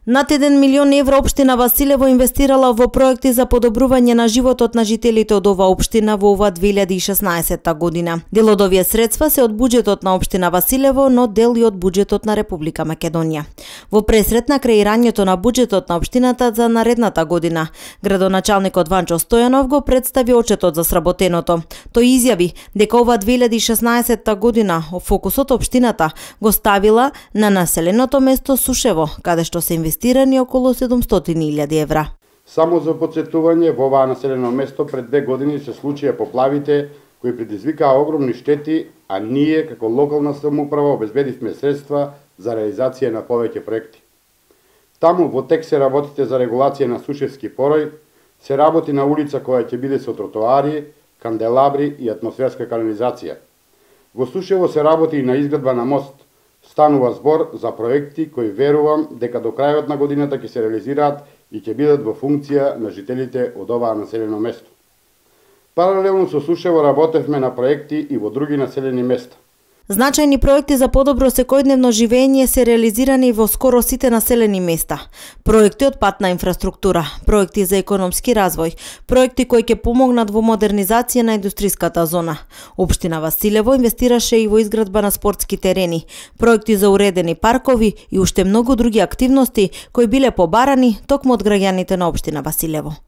Над 1 милион евро општина Василево инвестирала во проекти за подобрување на животот на жителите од оваа општина во ова 2016 година. Дел од овие средства се од буџетот на општина Василево, но дел и од буџетот на Република Македонија. Во пресрет на креирањето на буџетот на општината за наредната година, градоначалникот Ванчо Стојанов го представи отчетот за сработеното. Тој изјави дека ова 2016 година фокусот општината го ставила на населеното место Сушево, каде што се инвестирани околу 700.000 евра. Само за подсетување, во оваа населено место пред 2 години се случија поплавите кои предизвикаа огромни штети, а ние како локална самоуправа обезбедивме средства за реализација на повеќе проекти. Таму во тек се работите за регулација на сушевски порој, се работи на улица која ќе биде со тротоари, канделабри и атмосферска канализација. Во Сушево се работи и на изградба на мост. Станува збор за проекти кои верувам дека до крајот на годината ќе се реализираат и ќе бидат во функција на жителите од оваа населено место. Паралелно со Сушево работевме на проекти и во други населени места. Значајни проекти за подобро секојдневно живење се реализирани во скоро сите населени места. Проекти од патна инфраструктура, проекти за економски развој, проекти кои ќе помогнат во модернизација на индустријската зона. Општина Василево инвестираше и во изградба на спортски терени, проекти за уредени паркови и уште многу други активности кои биле побарани токму од граѓаните на општина Василево.